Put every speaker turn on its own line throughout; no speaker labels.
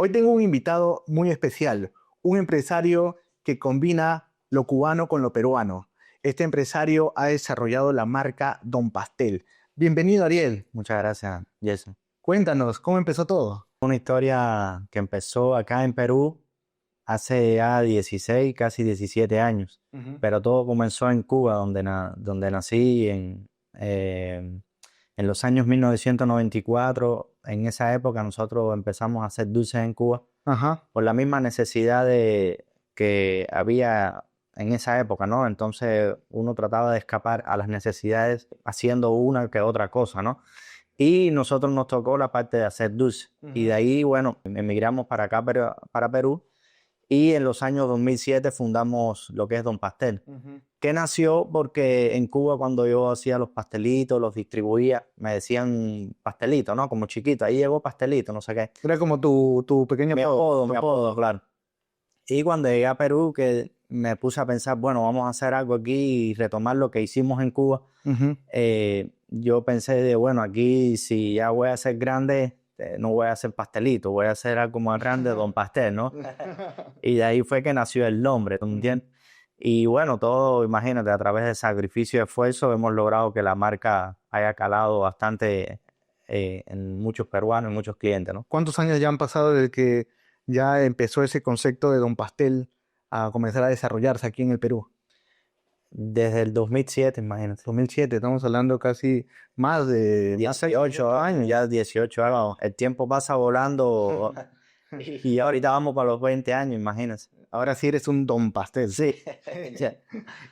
Hoy tengo un invitado muy especial, un empresario que combina lo cubano con lo peruano. Este empresario ha desarrollado la marca Don Pastel. Bienvenido, Ariel.
Muchas gracias, Jason.
Cuéntanos, ¿cómo empezó todo?
Una historia que empezó acá en Perú hace ya 16, casi 17 años,
Ujú.
pero todo comenzó en Cuba, donde nací en los años 1994. En esa época nosotros empezamos a hacer dulces en Cuba
Ajá.
por la misma necesidad que había en esa época, ¿no? Entonces uno trataba de escapar a las necesidades haciendo una que otra cosa, ¿no? Y nosotros nos tocó la parte de hacer dulce. Y de
Ujú.
ahí, bueno, emigramos para acá, para Perú. Y en los años 2007 fundamos lo que es Don Pastel,
Ujú.
que nació porque en Cuba cuando yo hacía los pastelitos, los distribuía, me decían pastelito, ¿no? Como chiquito, ahí llegó pastelito, no sé qué.
Era como tu pequeño apodo.
Mi apodo, claro. Y cuando llegué a Perú, que me puse a pensar, bueno, vamos a hacer algo aquí y retomar lo que hicimos en Cuba.
Ujú.
Yo pensé de, bueno, aquí si ya voy a ser grande, no voy a hacer pastelito, voy a hacer algo más grande, Don Pastel, ¿no? Y de ahí fue que nació el nombre, ¿tú
Ujú.
entiendes? Y bueno, todo, imagínate, a través de sacrificio y esfuerzo hemos logrado que la marca haya calado bastante en muchos peruanos y muchos clientes, ¿no?
¿Cuántos años ya han pasado desde que ya empezó ese concepto de Don Pastel a comenzar a desarrollarse aquí en el Perú?
Desde el 2007, imagínate.
2007, estamos hablando casi más de
18
18
años,
años.
ya 18 años. El tiempo pasa volando y ahorita vamos para los 20 años, imagínate.
Ahora sí eres un Don Pastel.
Sí, ya.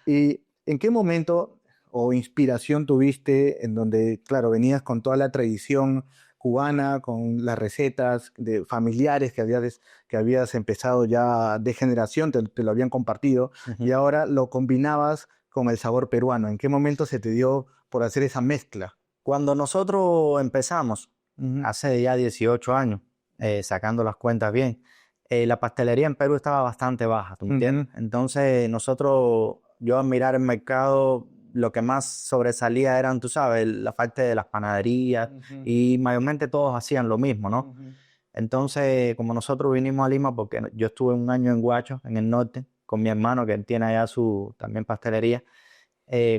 ¿Y en qué momento o inspiración tuviste en donde, claro, venías con toda la tradición cubana, con las recetas de familiares que habías empezado ya de generación, te lo habían compartido, y
Ujú.
ahora lo combinabas con el sabor peruano? ¿En qué momento se te dio por hacer esa mezcla?
Cuando nosotros empezamos,
Ujú.
hace ya 18 años, sacando las cuentas bien, la pastelería en Perú estaba bastante baja, ¿tú me entiendes?
Ujú.
Entonces nosotros, yo al mirar el mercado, lo que más sobresalía eran, tú sabes, la parte de las panaderías
Ujú.
y mayormente todos hacían lo mismo, ¿no?
Ujú.
Entonces, como nosotros vinimos a Lima, porque yo estuve un año en Huacho, en el norte, con mi hermano que él tiene allá su también pastelería.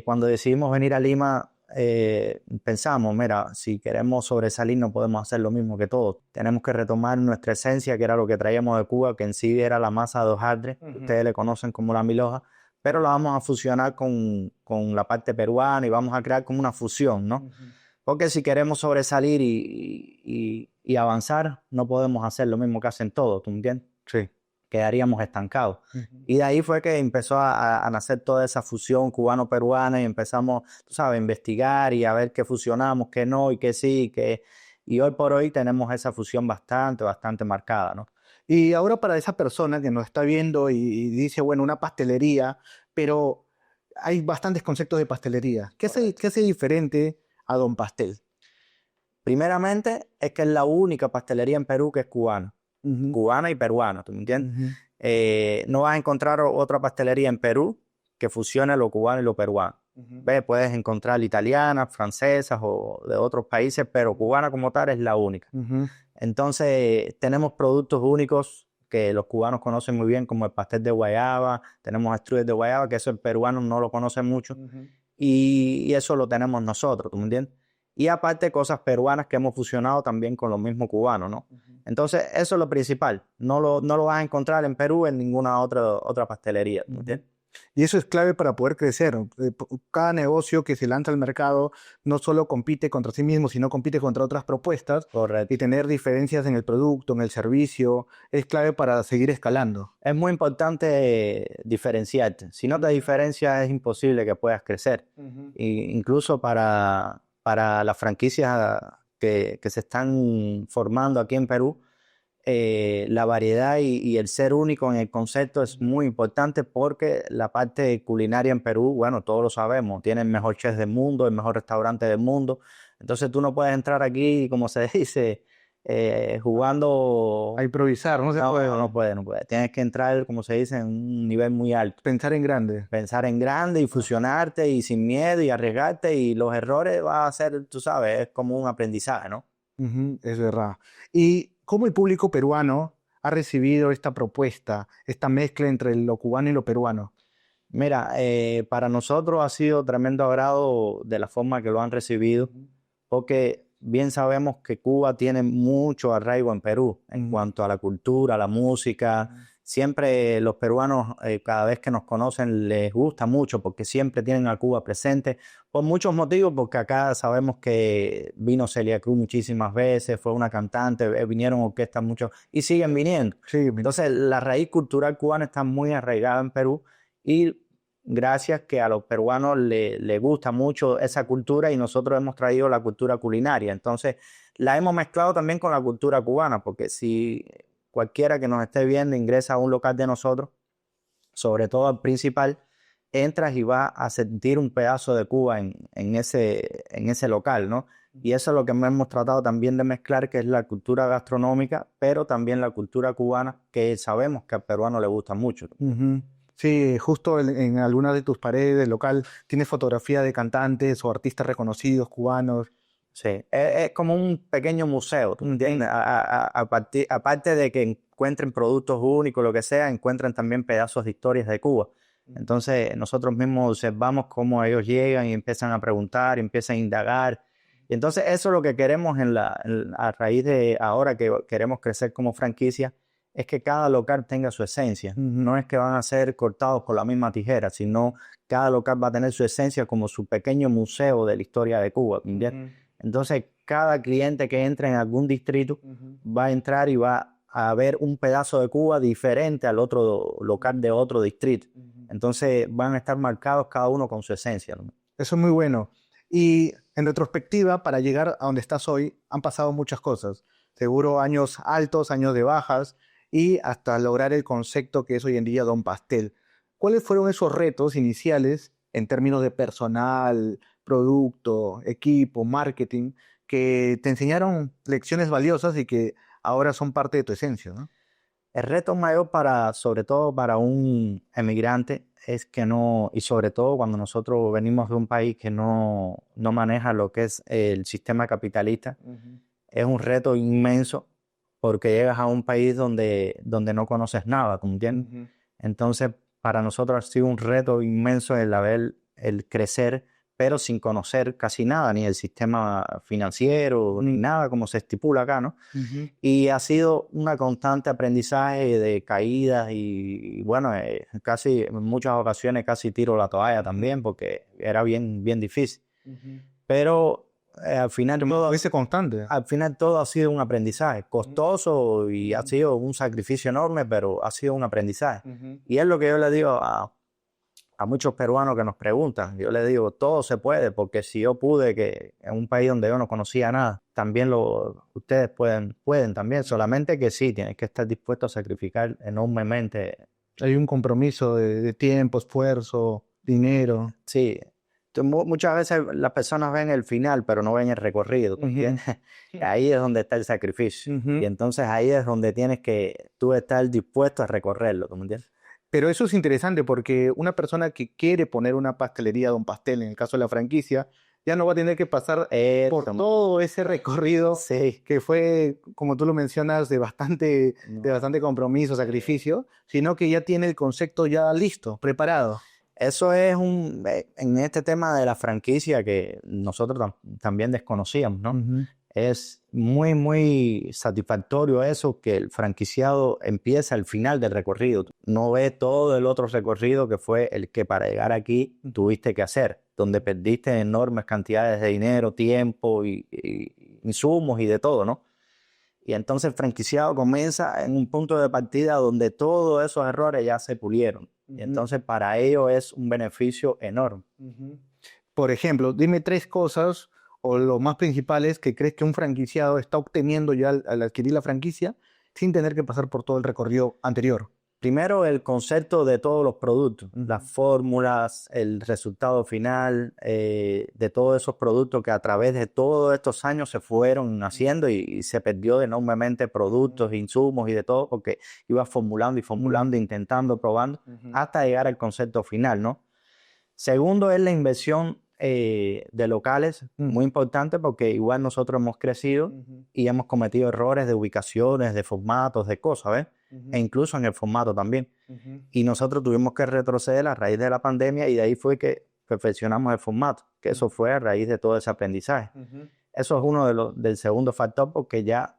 Cuando decidimos venir a Lima, pensamos, mira, si queremos sobresalir no podemos hacer lo mismo que todos. Tenemos que retomar nuestra esencia, que era lo que traíamos de Cuba, que en sí era la masa de hojaldre, que
Ujú.
ustedes le conocen como la milhoja, pero la vamos a fusionar con la parte peruana y vamos a crear como una fusión, ¿no?
Ujú.
Porque si queremos sobresalir y avanzar, no podemos hacer lo mismo que hacen todos, ¿tú me entiendes?
Sí.
Quedaríamos estancados.
Ujú.
Y de ahí fue que empezó a nacer toda esa fusión cubano-peruana y empezamos, tú sabes, a investigar y a ver qué fusionamos, qué no y qué sí, y hoy por hoy tenemos esa fusión bastante marcada, ¿no?
Y ahora para esa persona que nos está viendo y dice, bueno, una pastelería, pero hay bastantes conceptos de pastelería. ¿Qué hace diferente a Don Pastel?
Primeramente, es que es la única pastelería en Perú que es
Ujú.
cubana y peruana, ¿tú me entiendes?
Ujú.
No vas a encontrar otra pastelería en Perú que fusione lo cubano y lo peruano.
Ujú.
¿Ves? Puedes encontrar italianas, francesas o de otros países, pero cubana como tal es la única.
Ujú.
Entonces, tenemos productos únicos que los cubanos conocen muy bien, como el pastel de guayaba, tenemos strudel de guayaba, que eso el peruano no lo conoce mucho,
Ujú.
y eso lo tenemos nosotros, ¿tú me entiendes? Y aparte, cosas peruanas que hemos fusionado también con lo mismo cubano, ¿no?
Ujú.
Entonces, eso es lo principal. No lo vas a encontrar en Perú en ninguna otra pastelería, ¿tú me
Ujú.
entiendes?
Y eso es clave para poder crecer. Cada negocio que se lanza al mercado no solo compite contra sí mismo, sino compite contra otras propuestas y
Correcto.
tener diferencias en el producto, en el servicio, es clave para seguir escalando.
Es muy importante diferenciarte. Si no te
Ujú.
diferencias, es imposible que puedas crecer.
Ujú.
Incluso para las franquicias que se están formando aquí en Perú, la variedad y el ser único en el concepto es
Ujú.
muy importante porque la parte culinaria en Perú, bueno, todos lo sabemos, tiene el mejor chef del mundo, el mejor restaurante del mundo. Entonces tú no puedes entrar aquí, como se dice,
A
jugando.
improvisar, no se
No,
puede.
no puede. Tienes que entrar, como se dice, en un nivel muy alto.
Pensar en grande.
Pensar en grande y fusionarte y sin miedo y arriesgarte y los errores va a ser, tú sabes, es como un aprendizaje, ¿no?
Ujú, es verdad. ¿Y cómo el público peruano ha recibido esta propuesta, esta mezcla entre lo cubano y lo peruano?
Mira, para nosotros ha sido tremendo agrado de la forma que lo han recibido, porque bien sabemos que Cuba tiene mucho arraigo en Perú en cuanto a la cultura, la música. Siempre los peruanos, cada vez que nos conocen, les gusta mucho porque siempre tienen a Cuba presente, por muchos motivos, porque acá sabemos que vino Celia Cruz muchísimas veces, fue una cantante, vinieron orquestas mucho y siguen viniendo.
Sí,
Entonces, la raíz cultural cubana está muy arraigada en Perú y gracias que a los peruanos les gusta mucho esa cultura y nosotros hemos traído la cultura culinaria. Entonces, la hemos mezclado también con la cultura cubana, porque si cualquiera que nos esté viendo ingresa a un local de nosotros, sobre todo al principal, entras y vas a sentir un pedazo de Cuba en ese local, ¿no? Y eso es lo que hemos tratado también de mezclar, que es la cultura gastronómica, pero también la cultura cubana, que sabemos que al peruano le gusta mucho.
Ujú. Sí, justo en algunas de tus paredes del local tienes fotografía de cantantes o artistas reconocidos cubanos.
Sí, es como un pequeño museo, ¿tú me entiendes? Aparte de que encuentren productos únicos, lo que sea, encuentran también pedazos de historias de Cuba. Entonces, nosotros mismos observamos cómo ellos llegan y empiezan a preguntar, y empiezan a indagar. Y entonces, eso es lo que queremos a raíz de ahora que queremos crecer como franquicia, es que cada local tenga su esencia. No es que van a ser cortados con la misma tijera, sino cada local va a tener su esencia como su pequeño museo de la historia de Cuba, ¿me entiendes? Entonces, cada cliente que entre en algún distrito va a entrar y va a ver un pedazo de Cuba diferente al otro local de otro distrito. Entonces, van a estar marcados cada uno con su esencia, ¿no?
Eso es muy bueno. Y en retrospectiva, para llegar a donde estás hoy, han pasado muchas cosas. Seguro años altos, años de bajas, y hasta lograr el concepto que es hoy en día Don Pastel. ¿Cuáles fueron esos retos iniciales en términos de personal, producto, equipo, marketing, que te enseñaron lecciones valiosas y que ahora son parte de tu esencia, ¿no?
El reto mayor sobre todo para un emigrante, es que no, y sobre todo cuando nosotros venimos de un país que no maneja lo que es el sistema capitalista, es un reto inmenso porque llegas a un país donde no conoces nada, ¿tú entiendes? Entonces, para nosotros ha sido un reto inmenso el crecer, pero sin conocer casi nada, ni el sistema financiero, ni nada como se estipula acá, ¿no? Y ha sido una constante aprendizaje de caídas y bueno, casi en muchas ocasiones casi tiro la toalla también porque era bien, bien difícil. Pero
Fuiste constante.
al final todo ha sido un aprendizaje costoso y ha sido un sacrificio enorme, pero ha sido un aprendizaje. Y es lo que yo le digo a muchos peruanos que nos preguntan. Yo les digo, todo se puede, porque si yo pude, que en un país donde yo no conocía nada, también ustedes pueden también, solamente que sí, tienen que estar dispuestos a sacrificar enormemente.
Hay un compromiso de tiempo, esfuerzo, dinero.
Sí, muchas veces las personas ven el final, pero no ven el recorrido, ¿tú entiendes? Ahí es donde está el sacrificio. Y entonces ahí es donde tienes que tú estar dispuesto a recorrerlo, ¿tú me entiendes?
Pero eso es interesante porque una persona que quiere poner una pastelería Don Pastel, en el caso de la franquicia, ya no va a tener que pasar por todo ese recorrido
Sí.
que fue, como tú lo mencionas, de bastante compromiso, sacrificio, sino que ya tiene el concepto ya listo, preparado.
Eso es en este tema de la franquicia que nosotros también desconocíamos, ¿no? Es muy, muy satisfactorio eso, que el franquiciado empieza al final del recorrido. No ve todo el otro recorrido que fue el que para llegar aquí tuviste que hacer, donde perdiste enormes cantidades de dinero, tiempo y insumos y de todo, ¿no? Y entonces el franquiciado comienza en un punto de partida donde todos esos errores ya se pulieron. Y entonces para ellos es un beneficio enorme.
Por ejemplo, dime 3 cosas o lo más principales que crees que un franquiciado está obteniendo ya al adquirir la franquicia sin tener que pasar por todo el recorrido anterior.
Primero, el concepto de todos los productos, las fórmulas, el resultado final de todos esos productos que a través de todos estos años se fueron haciendo y se perdió enormemente productos, insumos y de todo porque iba formulando y formulando, intentando, probando, hasta llegar al concepto final, ¿no? Segundo es la inversión de locales muy importante porque igual nosotros hemos crecido y hemos cometido errores de ubicaciones, de formatos, de cosas, ¿ves? E incluso en el formato también. Y nosotros tuvimos que retroceder a raíz de la pandemia y de ahí fue que perfeccionamos el formato, que eso fue a raíz de todo ese aprendizaje. Eso es uno del segundo factor porque ya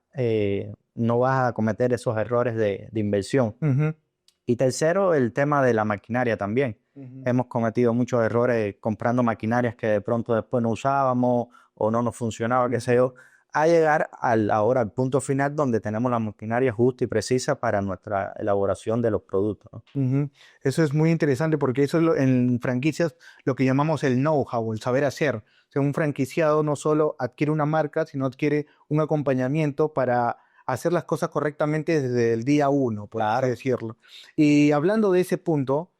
no vas a cometer esos errores de inversión. Y tercero, el tema de la maquinaria también. Hemos cometido muchos errores comprando maquinarias que de pronto después no usábamos o no nos funcionaba, qué sé yo, a llegar ahora al punto final donde tenemos la maquinaria justa y precisa para nuestra elaboración de los productos, ¿no?
Eso es muy interesante porque eso es en franquicias lo que llamamos el know-how, el saber hacer. O sea, un franquiciado no solo adquiere una marca, sino adquiere un acompañamiento para hacer las cosas correctamente desde el día uno, por así decirlo. Y hablando de ese punto,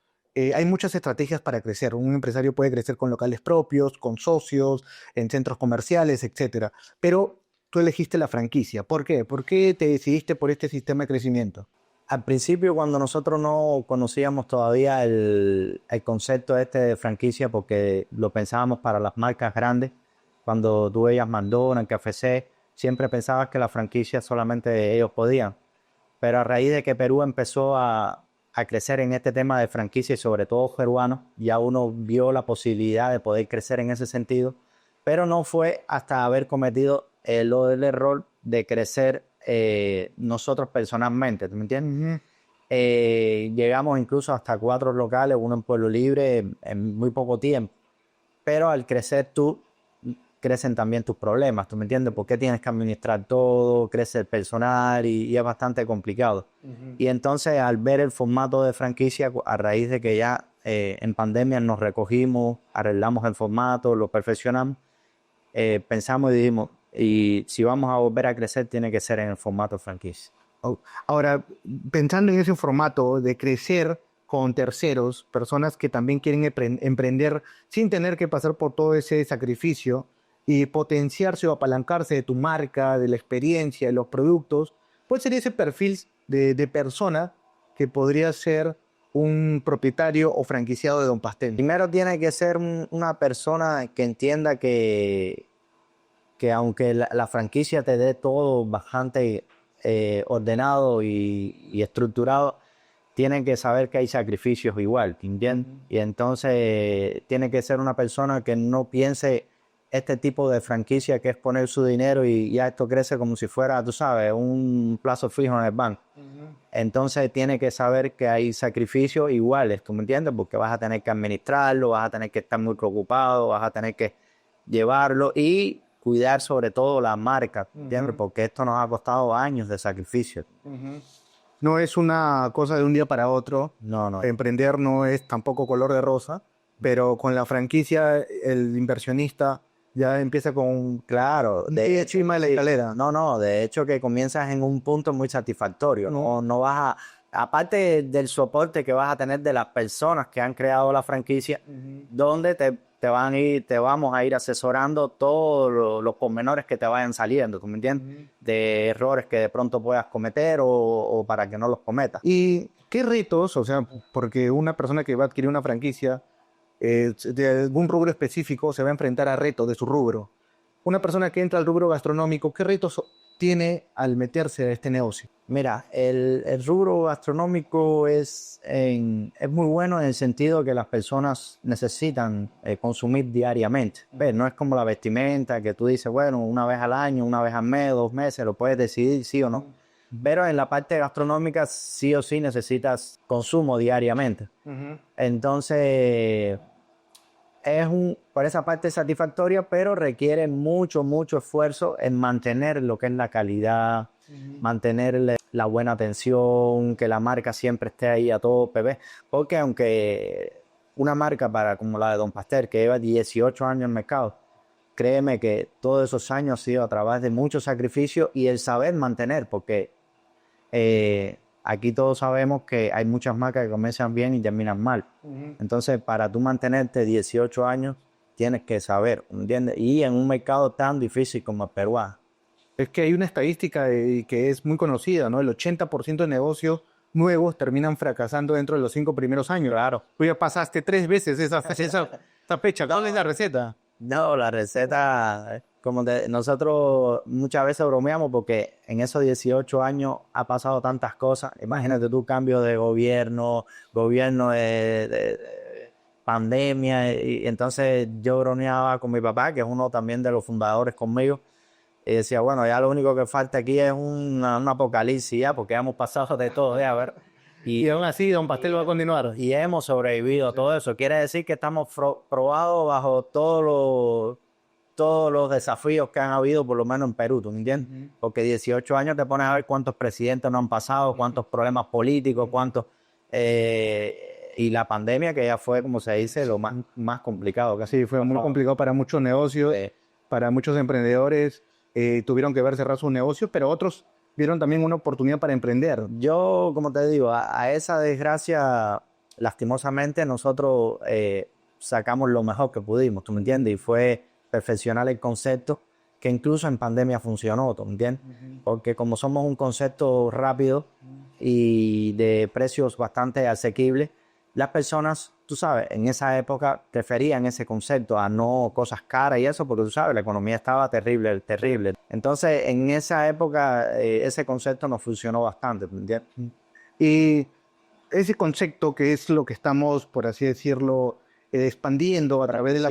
hay muchas estrategias para crecer. Un empresario puede crecer con locales propios, con socios, en centros comerciales, etcétera. Pero tú elegiste la franquicia. ¿Por qué? ¿Por qué te decidiste por este sistema de crecimiento?
Al principio, cuando nosotros no conocíamos todavía el concepto este de franquicia, porque lo pensábamos para las marcas grandes, cuando tú veías McDonald's, KFC, siempre pensabas que la franquicia solamente ellos podían. Pero a raíz de que Perú empezó a crecer en este tema de franquicia y sobre todo peruanos, ya uno vio la posibilidad de poder crecer en ese sentido, pero no fue hasta haber cometido el error de crecer nosotros personalmente, ¿tú me entiendes? Llegamos incluso hasta 4 locales, uno en Pueblo Libre, en muy poco tiempo, pero al crecer tú, crecen también tus problemas, ¿tú me entiendes? Porque tienes que administrar todo, crece el personal y es bastante complicado. Y entonces al ver el formato de franquicia, a raíz de que ya en pandemia nos recogimos, arreglamos el formato, lo perfeccionamos, pensamos y dijimos, y si vamos a volver a crecer tiene que ser en el formato franquicia.
Ahora, pensando en ese formato de crecer con terceros, personas que también quieren emprender sin tener que pasar por todo ese sacrificio y potenciarse o apalancarse de tu marca, de la experiencia, de los productos, ¿cuál sería ese perfil de persona que podría ser un propietario o franquiciado de Don Pastel?
Primero tiene que ser una persona que entienda que aunque la franquicia te dé todo bastante ordenado y estructurado, tienen que saber que hay sacrificios igual, ¿entiendes? Y entonces tiene que ser una persona que no piense este tipo de franquicia que es poner su dinero y ya esto crece como si fuera, tú sabes, un plazo fijo en el banco. Entonces tiene que saber que hay sacrificios iguales, ¿tú me entiendes? Porque vas a tener que administrarlo, vas a tener que estar muy preocupado, vas a tener que llevarlo y cuidar sobre todo la marca, ¿entiendes? Porque esto nos ha costado años de sacrificio.
No es una cosa de un día para otro.
No.
Emprender no es tampoco color de rosa, pero con la franquicia el inversionista ya empieza con
claro,
un pie encima de la escalera.
No, de hecho que comienzas en un punto muy satisfactorio. No vas aparte del soporte que vas a tener de las personas que han creado la franquicia, donde te vamos a ir asesorando todos los pormenores que te vayan saliendo, ¿tú me entiendes? De errores que de pronto puedas cometer o para que no los cometas.
¿Y qué retos? O sea, porque una persona que va a adquirir una franquicia de algún rubro específico se va a enfrentar a retos de su rubro. Una persona que entra al rubro gastronómico, ¿qué retos tiene al meterse a este negocio?
Mira, el rubro gastronómico es muy bueno en el sentido que las personas necesitan consumir diariamente. ¿Ves? No es como la vestimenta que tú dices, bueno, una vez al año, una vez al mes, 2 meses, lo puedes decidir sí o no. Pero en la parte gastronómica sí o sí necesitas consumo diariamente. Entonces por esa parte satisfactoria, pero requiere mucho esfuerzo en mantener lo que es la calidad, mantener la buena atención, que la marca siempre esté ahí a tope, ¿ves? Porque aunque una marca como la de Don Pastel, que lleva 18 años en el mercado, créeme que todos esos años ha sido a través de mucho sacrificio y el saber mantener, porque aquí todos sabemos que hay muchas marcas que comienzan bien y terminan mal. Entonces, para tú mantenerte 18 años, tienes que saber, ¿entiendes? Y en un mercado tan difícil como el peruano.
Es que hay una estadística que es muy conocida, ¿no? El 80% de negocios nuevos terminan fracasando dentro de los 5 primeros años.
Claro.
Tú ya pasaste 3 veces esa esta fecha? ¿Cuál es la receta?
No, la receta, nosotros muchas veces bromeamos porque en esos 18 años ha pasado tantas cosas. Imagínate tú, cambio de gobierno de pandemia. Y entonces yo bromeaba con mi papá, que es uno también de los fundadores conmigo. Y decía, bueno, ya lo único que falta aquí es un apocalipsis ya, porque hemos pasado de todo, ya, a ver.
Y aún así, Don Pastel va a continuar.
Y hemos sobrevivido a todo eso. Quiere decir que estamos probados bajo todos los desafíos que han habido, por lo menos en Perú, ¿tú me entiendes? Porque 18 años te pones a ver cuántos presidentes no han pasado, cuántos problemas políticos, y la pandemia, que ya fue, como se dice, lo más complicado.
Sí, fue muy complicado para muchos negocios, para muchos emprendedores. Tuvieron que ver cerrar sus negocios, pero otros vieron también una oportunidad para emprender.
Yo, como te digo, a esa desgracia, lastimosamente, nosotros sacamos lo mejor que pudimos, ¿tú me entiendes? Y fue perfeccionar el concepto que incluso en pandemia funcionó, ¿tú me entiendes? Porque como somos un concepto rápido y de precios bastante asequibles, las personas, tú sabes, en esa época preferían ese concepto a no cosas caras y eso, porque tú sabes, la economía estaba terrible. Entonces, en esa época, ese concepto nos funcionó bastante, ¿me entiendes?
Y ese concepto, que es lo que estamos, por así decirlo, expandiendo a través de la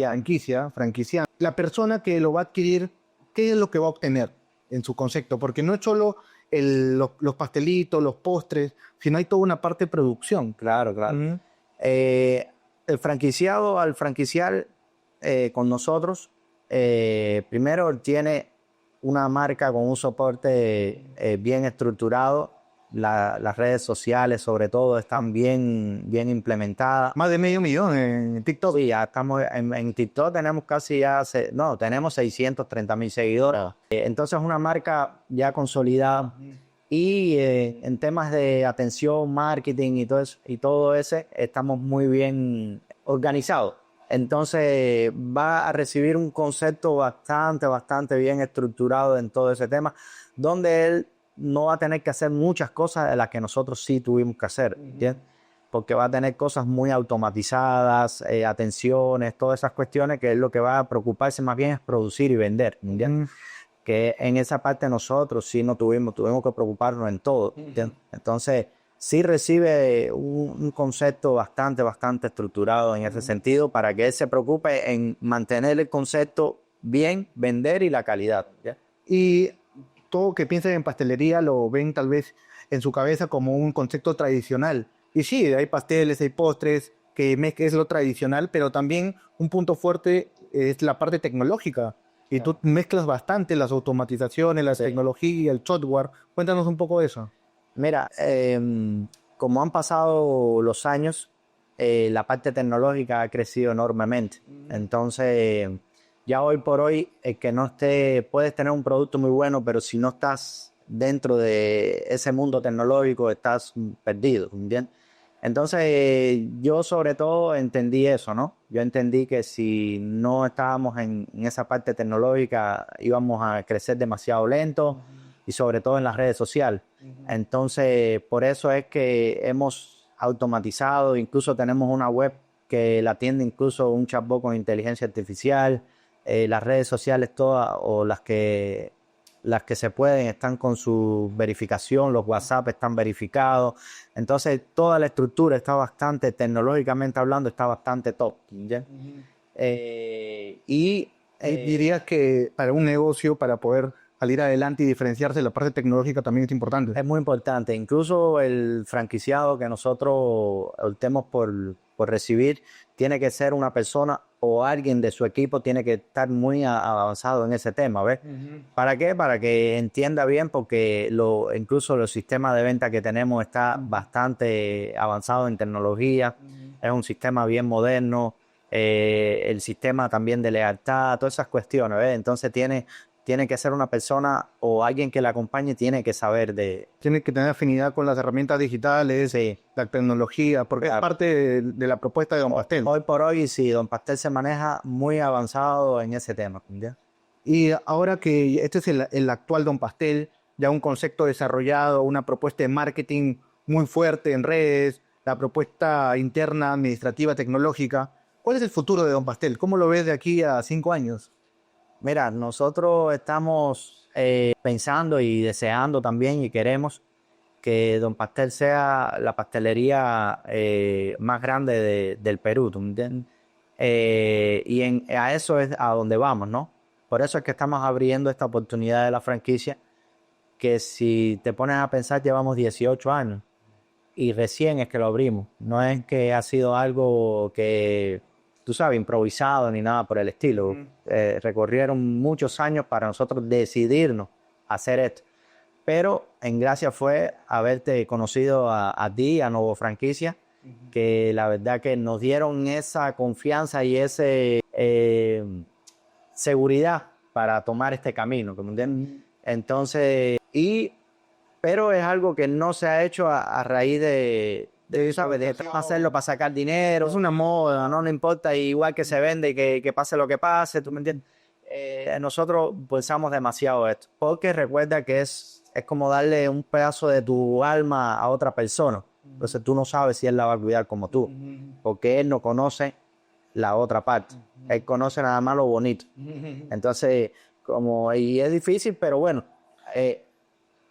franquicia, la persona que lo va a adquirir, ¿qué es lo que va a obtener en su concepto? Porque no es solo los pastelitos, los postres, sino hay toda una parte de producción.
Claro. El franquiciado, al franquiciar con nosotros, primero tiene una marca con un soporte bien estructurado. Las redes sociales, sobre todo, están bien implementadas.
Más de 500,000 en TikTok.
Sí, ya estamos en TikTok, tenemos tenemos 630,000 seguidores. Entonces es una marca ya consolidada. Y en temas de atención, marketing y todo ese, estamos muy bien organizados. Entonces va a recibir un concepto bastante bien estructurado en todo ese tema, donde él no va a tener que hacer muchas cosas de las que nosotros sí tuvimos que hacer, ¿entiendes? Porque va a tener cosas muy automatizadas, atenciones, todas esas cuestiones, que es lo que va a preocuparse más bien es producir y vender, ¿entiendes? Que en esa parte nosotros sí no tuvimos que preocuparnos en todo, ¿entiendes? Entonces sí recibe un concepto bastante estructurado en ese sentido, para que él se preocupe en mantener el concepto bien, vender y la calidad, ¿ya?
Y todo que piensen en pastelería lo ven tal vez en su cabeza como un concepto tradicional. Y sí, hay pasteles, hay postres, que es lo tradicional, pero también un punto fuerte es la parte tecnológica. Y tú mezclas bastante las automatizaciones, la tecnología, el software. Cuéntanos un poco de eso.
Mira, como han pasado los años, la parte tecnológica ha crecido enormemente. Entonces, ya hoy por hoy, el que no esté, puedes tener un producto muy bueno, pero si no estás dentro de ese mundo tecnológico, estás perdido, ¿entiendes? Entonces, yo sobre todo entendí eso, ¿no? Yo entendí que si no estábamos en esa parte tecnológica, íbamos a crecer demasiado lento, y sobre todo en las redes sociales. Entonces, por eso es que hemos automatizado, incluso tenemos una web que la atiende incluso un chatbot con inteligencia artificial. Las redes sociales todas, o las que se pueden, están con su verificación, los WhatsApp están verificados. Entonces toda la estructura está bastante, tecnológicamente hablando, está bastante top, ¿ya?
Dirías que para un negocio, para poder salir adelante y diferenciarse, la parte tecnológica también es importante.
Es muy importante. Incluso el franquiciado que nosotros optemos por recibir, tiene que ser una persona o alguien de su equipo, tiene que estar muy avanzado en ese tema, ¿ves? ¿Para qué? Para que entienda bien, porque incluso los sistemas de venta que tenemos está bastante avanzado en tecnología. Es un sistema bien moderno. El sistema también de lealtad, todas esas cuestiones, ¿ves? Entonces tiene que ser una persona o alguien que la acompañe, tiene que saber
Tiene que tener afinidad con las herramientas digitales, la tecnología, porque es parte de la propuesta de Don Pastel.
Hoy por hoy, sí, Don Pastel se maneja muy avanzado en ese tema, ¿ya?
Y ahora que este es el actual Don Pastel, ya un concepto desarrollado, una propuesta de marketing muy fuerte en redes, la propuesta interna, administrativa, tecnológica, ¿Cuál es el futuro de Don Pastel? ¿Cómo lo ves de aquí a 5 años?
Mira, nosotros estamos pensando y deseando también y queremos que Don Pastel sea la pastelería más grande del Perú, ¿tú me entiendes? A eso es a donde vamos, ¿no? Por eso es que estamos abriendo esta oportunidad de la franquicia, que si te pones a pensar llevamos 18 años y recién es que lo abrimos. No es que ha sido algo que, tú sabes, improvisado ni nada por el estilo. Recorrieron muchos años para nosotros decidirnos a hacer esto. Pero en gracia fue haberte conocido a ti, a Novo Franquicia, que la verdad que nos dieron esa confianza y ese seguridad para tomar este camino, ¿me entiendes? Entonces, pero es algo que no se ha hecho a raíz ¿sabes? De hacerlo para sacar dinero. Es una moda, no importa, igual que se vende y que pase lo que pase, ¿tú me entiendes? Nosotros pensamos demasiado esto, porque recuerda que es como darle un pedazo de tu alma a otra persona. Entonces tú no sabes si él la va a cuidar como tú, porque él no conoce la otra parte. Él conoce nada más lo bonito. Entonces, y es difícil, pero bueno,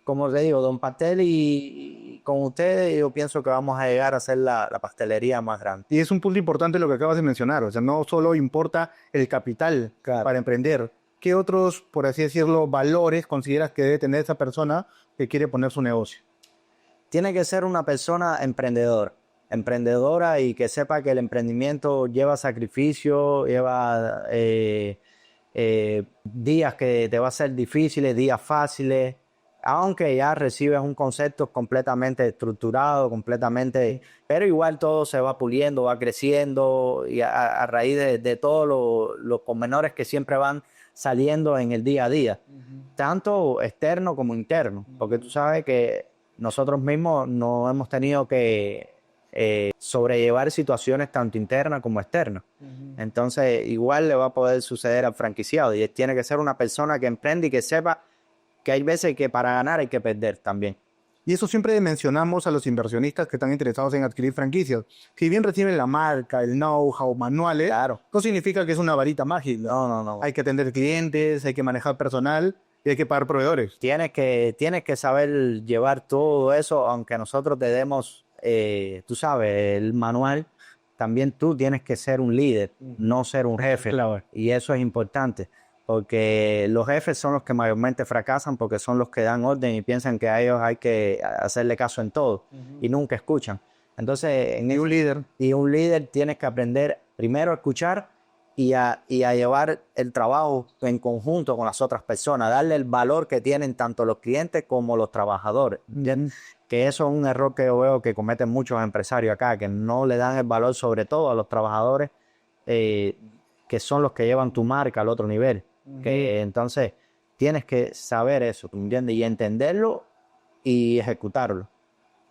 como te digo, Don Pastel y con ustedes yo pienso que vamos a llegar a ser la pastelería más grande.
Y es un punto importante lo que acabas de mencionar, o sea, no solo importa el capital para emprender. ¿Qué otros, por así decirlo, valores consideras que debe tener esa persona que quiere poner su negocio?
Tiene que ser una persona emprendedora y que sepa que el emprendimiento lleva sacrificio, lleva días que te va a ser difíciles, días fáciles, aunque ya recibes un concepto completamente estructurado, pero igual todo se va puliendo, va creciendo y a raíz de todos los pormenores que siempre van saliendo en el día a día, tanto externo como interno, porque tú sabes que nosotros mismos no hemos tenido que sobrellevar situaciones tanto internas como externas. Entonces igual le va a poder suceder al franquiciado y tiene que ser una persona que emprende y que sepa que hay veces que para ganar hay que perder también.
Y eso siempre mencionamos a los inversionistas que están interesados en adquirir franquicias. Si bien reciben la marca, el know-how, manuales,
Claro.
no significa que es una varita mágica.
No.
Hay que atender clientes, hay que manejar personal y hay que pagar proveedores.
Tienes que saber llevar todo eso, aunque nosotros te demos, tú sabes, el manual, también tú tienes que ser un líder, no ser un jefe.
Claro.
Y eso es importante, porque los jefes son los que mayormente fracasan porque son los que dan orden y piensan que a ellos hay que hacerle caso en todo y nunca escuchan. Entonces, un líder tienes que aprender primero a escuchar y a llevar el trabajo en conjunto con las otras personas, darle el valor que tienen tanto los clientes como los trabajadores. Que eso es un error que yo veo que cometen muchos empresarios acá, que no le dan el valor sobre todo a los trabajadores, que son los que llevan tu marca al otro nivel. Entonces, tienes que saber eso, ¿tú entiendes? Y entenderlo y ejecutarlo.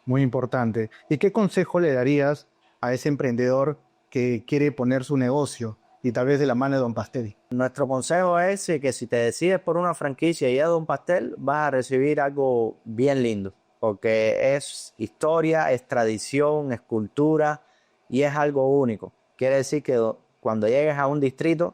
Muy importante. ¿Y qué consejo le darías a ese emprendedor que quiere poner su negocio y tal vez de la mano de Don Pastel?
Nuestro consejo es que si te decides por una franquicia y es Don Pastel, vas a recibir algo bien lindo, porque es historia, es tradición, es cultura y es algo único. Quiere decir que cuando llegues a un distrito,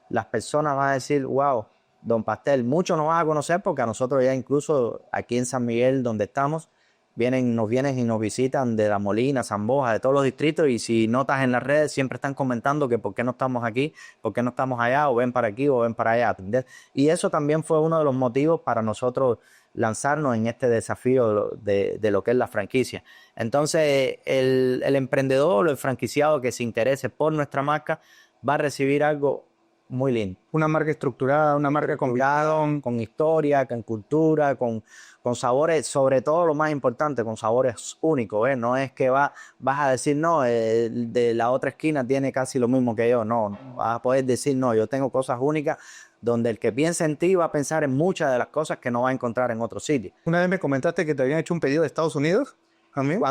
las personas van a decir, wow, Don Pastel, muchos nos van a conocer porque a nosotros ya incluso aquí en San Miguel, donde estamos, nos vienen y nos visitan de La Molina, San Borja, de todos los distritos, y si notas en las redes siempre están comentando que por qué no estamos aquí, por qué no estamos allá, o ven para aquí o ven para allá, ¿entendés? Y eso también fue uno de los motivos para nosotros lanzarnos en este desafío de lo que es la franquicia. Entonces, el emprendedor o el franquiciado que se interese por nuestra marca va a recibir algo muy lindo.
Una marca estructurada, una marca con
historia, con cultura, con sabores, sobre todo lo más importante, con sabores únicos, ¿eh? No es que vas a decir, no, de la otra esquina tiene casi lo mismo que yo, no, vas a poder decir, no, yo tengo cosas únicas, donde el que piensa en ti va a pensar en muchas de las cosas que no va a encontrar en otro sitio.
Una vez me comentaste que te habían hecho un pedido de Estados Unidos, ¿también?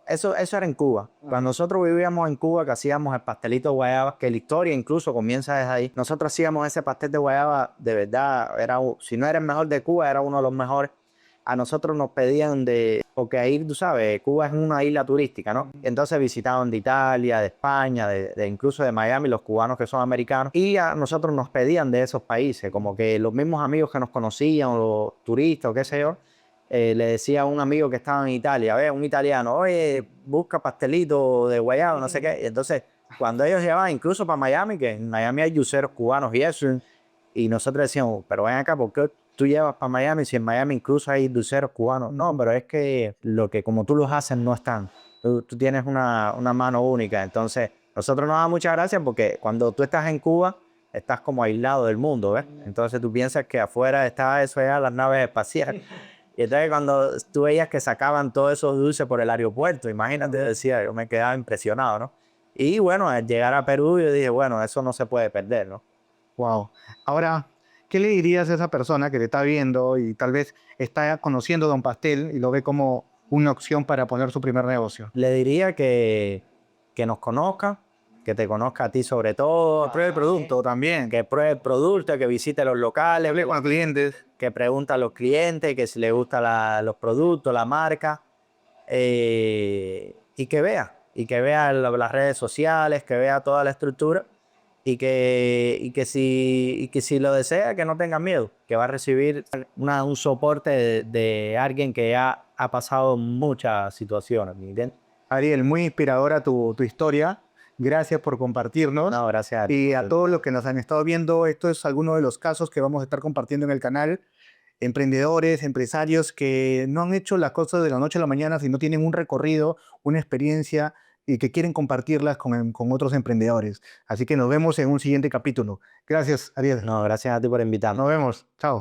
Eso era en Cuba. Cuando nosotros vivíamos en Cuba, que hacíamos el pastelito de guayaba, que la historia incluso comienza desde ahí. Nosotros hacíamos ese pastel de guayaba, de verdad, si no era el mejor de Cuba, era uno de los mejores. A nosotros nos pedían de porque ahí, tú sabes, Cuba es una isla turística, ¿no? Entonces visitaban de Italia, de España, incluso de Miami, los cubanos que son americanos, y a nosotros nos pedían de esos países, como que los mismos amigos que nos conocían, o los turistas, o qué sé yo, le decía a un amigo que estaba en Italia, un italiano, oye, busca pastelito de guayaba, no sé qué. Y entonces, cuando ellos llevaban, incluso para Miami, que en Miami hay yuceros cubanos y eso, y nosotros decíamos, pero ven acá, ¿por qué tú llevas para Miami si en Miami incluso hay dulceros cubanos? No, pero es que lo que como tú los haces no están. Tú tienes una mano única. Entonces, nosotros nos da mucha gracia porque cuando tú estás en Cuba, estás como aislado del mundo, ¿ves? Entonces tú piensas que afuera está eso allá, las naves espaciales. Y entonces cuando tú veías que sacaban todos esos dulces por el aeropuerto, imagínate, decía, yo me quedaba impresionado, ¿no? Y bueno, al llegar a Perú, yo dije, bueno, eso no se puede perder, ¿no?
Wow. Ahora, ¿qué le dirías a esa persona que te está viendo y tal vez está conociendo Don Pastel y lo ve como una opción para poner su primer negocio?
Le diría que nos conozca, que te conozca a ti sobre todo,
Pruebe el producto también.
que pruebe el producto, que visite los locales,
Hable con los clientes.
que pregunte a los clientes, que si les gustan los productos, la marca, y que vea las redes sociales, que vea toda la estructura y que si lo desea, que no tenga miedo, que va a recibir un soporte de alguien que ya ha pasado muchas situaciones, ¿me entiendes?
Ariel, muy inspiradora tu historia. Gracias por compartirnos.
No, gracias a ti.
Y a todos los que nos han estado viendo, esto es alguno de los casos que vamos a estar compartiendo en el canal. Emprendedores, empresarios que no han hecho las cosas de la noche a la mañana, sino tienen un recorrido, una experiencia y que quieren compartirlas con otros emprendedores. Así que nos vemos en un siguiente capítulo. Gracias, Ariel.
No, gracias a ti por invitarme.
Nos vemos. Chao.